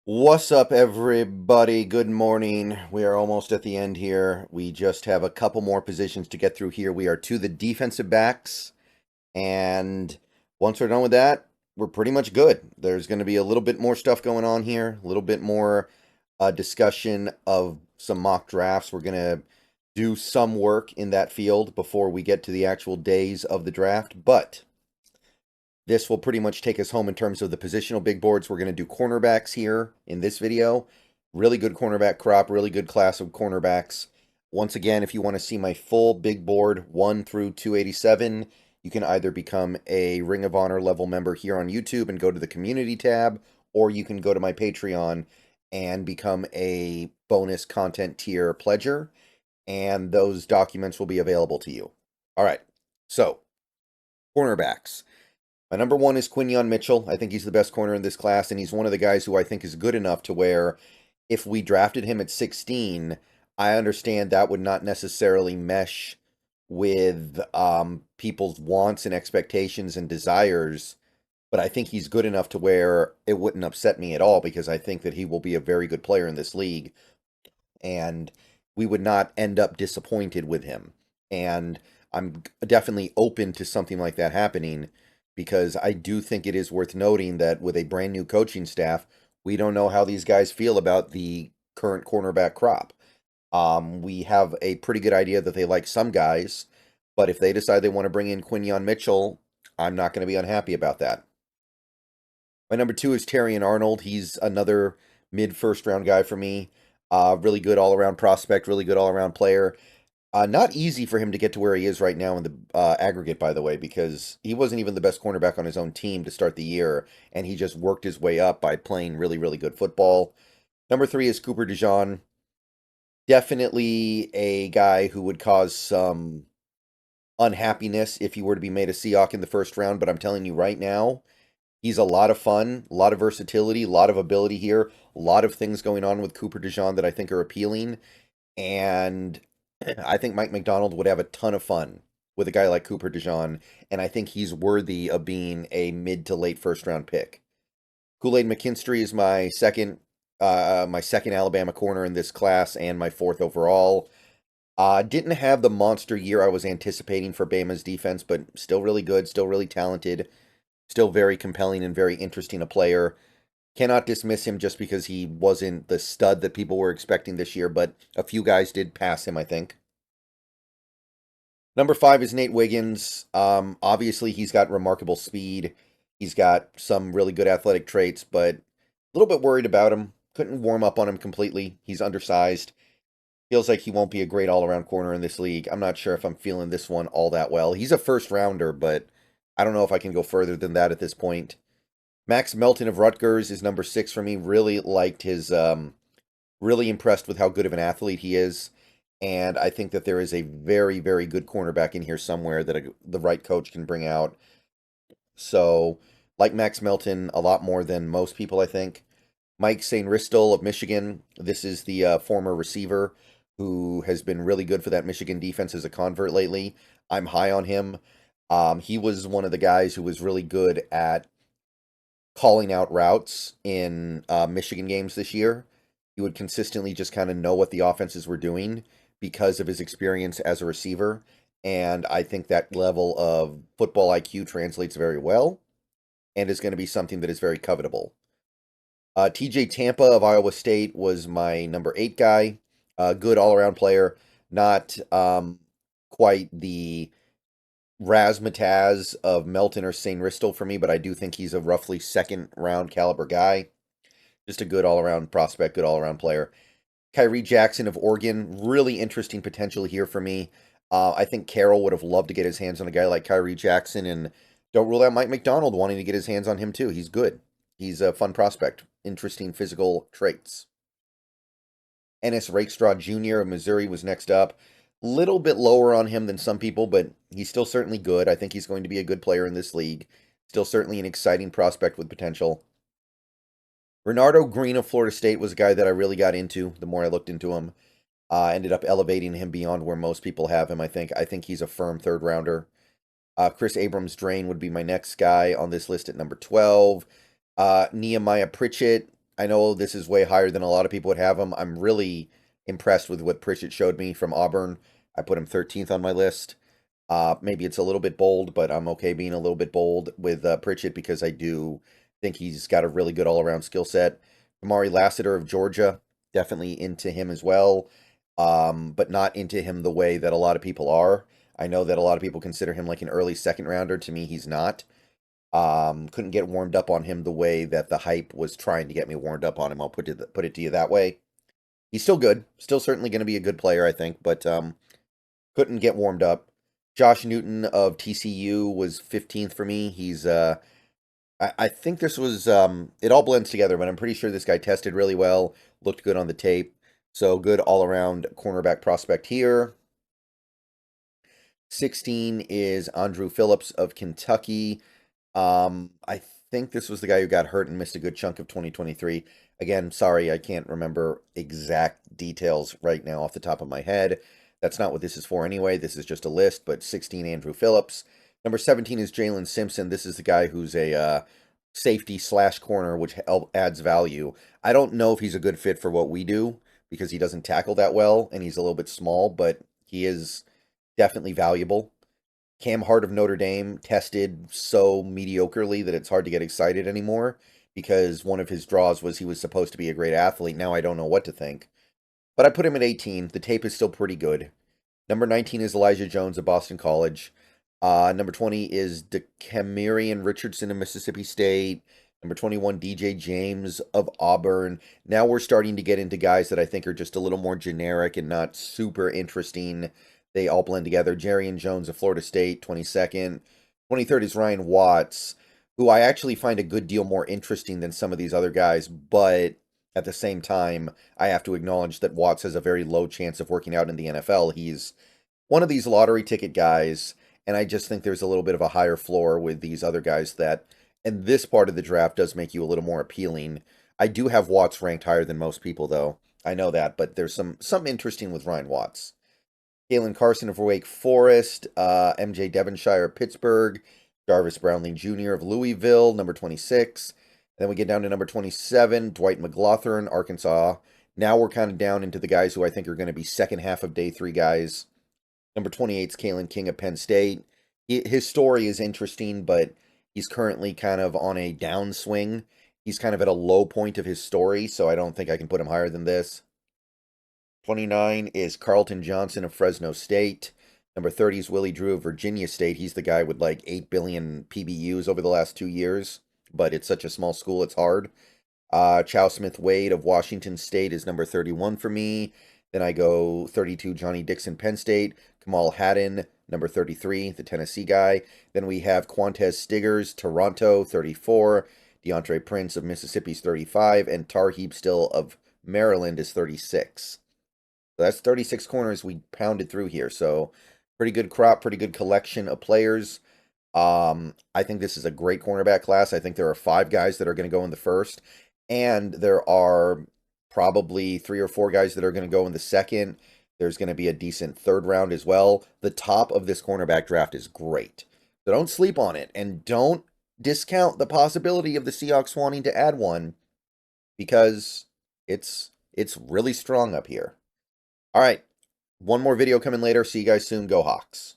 What's up, everybody? Good morning. We are almost at the end here. We just have a couple more positions to get through here. We are to the defensive backs, and once we're done with that, we're pretty much good. There's going to be a little bit more stuff going on here, a little bit more discussion of some mock drafts. We're going to do some work in that field before we get to the actual days of the draft, but this will pretty much take us home in terms of the positional big boards. We're going to do cornerbacks here in this video. Really good cornerback crop, really good class of cornerbacks. Once again, if you want to see my full big board 1 through 287, you can either become a Ring of Honor level member here on YouTube and go to the community tab, or you can go to my Patreon and become a bonus content tier pledger, and those documents will be available to you. All right, so cornerbacks. My number one is Quincy Mitchell. I think he's the best corner in this class, and he's one of the guys who I think is good enough to where if we drafted him at 16, I understand that would not necessarily mesh with people's wants and expectations and desires, but I think he's good enough to where it wouldn't upset me at all because I think that he will be a very good player in this league, and we would not end up disappointed with him. And I'm definitely open to something like that happening because I do think it is worth noting that with a brand new coaching staff, we don't know how these guys feel about the current cornerback crop. We have a pretty good idea that they like some guys, but if they decide they want to bring in Quincy Mitchell, I'm not going to be unhappy about that. My number two is Trey Arnold. He's another mid first round guy for me. Really good all around prospect, really good all around player. Not easy for him to get to where he is right now in the aggregate, by the way, because he wasn't even the best cornerback on his own team to start the year, and he just worked his way up by playing really, really good football. Number three is Cooper DeJean. Definitely a guy who would cause some unhappiness if he were to be made a Seahawk in the first round, but I'm telling you right now, he's a lot of fun, a lot of versatility, a lot of ability here, a lot of things going on with Cooper DeJean that I think are appealing. And I think Mike Macdonald would have a ton of fun with a guy like Cooper DeJean, and I think he's worthy of being a mid to late first round pick. Kool-Aid McKinstry is my second Alabama corner in this class and my fourth overall. Didn't have the monster year I was anticipating for Bama's defense, but still really good, still really talented, still very compelling and very interesting a player. Cannot dismiss him just because he wasn't the stud that people were expecting this year, but a few guys did pass him, I think. Number five is Nate Wiggins. Obviously, he's got remarkable speed. He's got some really good athletic traits, but a little bit worried about him. Couldn't warm up on him completely. He's undersized. Feels like he won't be a great all-around corner in this league. I'm not sure if I'm feeling this one all that well. He's a first rounder, but I don't know if I can go further than that at this point. Max Melton of Rutgers is number six for me. Really liked his, really impressed with how good of an athlete he is. And I think that there is a very, very good cornerback in here somewhere that the right coach can bring out. So, like Max Melton, a lot more than most people, I think. Mike Sainristil of Michigan. This is the former receiver who has been really good for that Michigan defense as a convert lately. I'm high on him. He was one of the guys who was really good at calling out routes in Michigan games this year. He would consistently just kind of know what the offenses were doing because of his experience as a receiver. And I think that level of football IQ translates very well and is going to be something that is very covetable. TJ Tampa of Iowa State was my number eight guy. Good all around player. Not quite the razzmatazz of Melton or Sainristil for me, but I do think he's a roughly second round caliber guy. Just a good all around prospect, good all around player. Kyrie Jackson of Oregon, really interesting potential here for me. I think Carroll would have loved to get his hands on a guy like Kyrie Jackson, and don't rule out Mike Macdonald wanting to get his hands on him too. He's good. He's a fun prospect. Interesting physical traits. Ennis Rakestraw Jr. of Missouri was next up. Little bit lower on him than some people, but he's still certainly good. I think he's going to be a good player in this league. Still certainly an exciting prospect with potential. Renardo Green of Florida State was a guy that I really got into the more I looked into him. Ended up elevating him beyond where most people have him, I think. I think he's a firm third rounder. Chris Abrams-Drain would be my next guy on this list at number 12. Nehemiah Pritchett, I know this is way higher than a lot of people would have him. I'm really impressed with what Pritchett showed me from Auburn. I put him 13th on my list. Maybe it's a little bit bold, but I'm okay being a little bit bold with Pritchett because I do think he's got a really good all-around skill set. Kamari Lassiter of Georgia, definitely into him as well, but not into him the way that a lot of people are. I know that a lot of people consider him like an early second rounder. To me, he's not. Couldn't get warmed up on him the way that the hype was trying to get me warmed up on him. I'll put it to you that way. He's still good. Still certainly going to be a good player, I think, but couldn't get warmed up. Josh Newton of TCU was 15th for me. He's I think this was it all blends together, but I'm pretty sure this guy tested really well, looked good on the tape. So good all-around cornerback prospect here. 16 is Andrew Phillips of Kentucky. I think this was the guy who got hurt and missed a good chunk of 2023. Again, sorry, I can't remember exact details right now off the top of my head. That's not what this is for anyway. This is just a list, but 16, Andrew Phillips. Number 17 is Jalen Simpson. This is the guy who's a safety slash corner, which adds value. I don't know if he's a good fit for what we do because he doesn't tackle that well and he's a little bit small, but he is definitely valuable. Cam Hart of Notre Dame tested so mediocrely that it's hard to get excited anymore because one of his draws was he was supposed to be a great athlete. Now I don't know what to think. But I put him at 18. The tape is still pretty good. Number 19 is Elijah Jones of Boston College. Number 20 is DeCamerion Richardson of Mississippi State. Number 21, DJ James of Auburn. Now we're starting to get into guys that I think are just a little more generic and not super interesting. They all blend together. Jarian Jones of Florida State, 22nd. 23rd is Ryan Watts, who I actually find a good deal more interesting than some of these other guys, but at the same time, I have to acknowledge that Watts has a very low chance of working out in the NFL. He's one of these lottery ticket guys, and I just think there's a little bit of a higher floor with these other guys that, and this part of the draft does make you a little more appealing. I do have Watts ranked higher than most people, though. I know that, but there's some interesting with Ryan Watts. Galen Carson of Wake Forest, MJ Devonshire of Pittsburgh, Jarvis Brownlee Jr. of Louisville, number 26. And then we get down to number 27, Dwight McLaughlin, Arkansas. Now we're kind of down into the guys who I think are going to be second half of day 3 guys. Number 28 is Kalen King of Penn State. His story is interesting, but he's currently kind of on a downswing. He's kind of at a low point of his story, so I don't think I can put him higher than this. 29 is Carlton Johnson of Fresno State. Number 30 is Willie Drew of Virginia State. He's the guy with like 8 billion PBUs over the last 2 years, but it's such a small school, it's hard. Chow Smith Wade of Washington State is number 31 for me. Then I go 32, Johnny Dixon, Penn State. Kamal Haddon, number 33, the Tennessee guy. Then we have Quantez Stiggers, Toronto, 34. DeAndre Prince of Mississippi's 35. And Tar Heap Still of Maryland is 36. So that's 36 corners we pounded through here. So pretty good crop, pretty good collection of players. I think this is a great cornerback class. I think there are 5 guys that are going to go in the first. And there are probably 3 or 4 guys that are going to go in the second. There's going to be a decent third round as well. The top of this cornerback draft is great. So don't sleep on it. And don't discount the possibility of the Seahawks wanting to add one because it's really strong up here. All right. One more video coming later. See you guys soon. Go Hawks.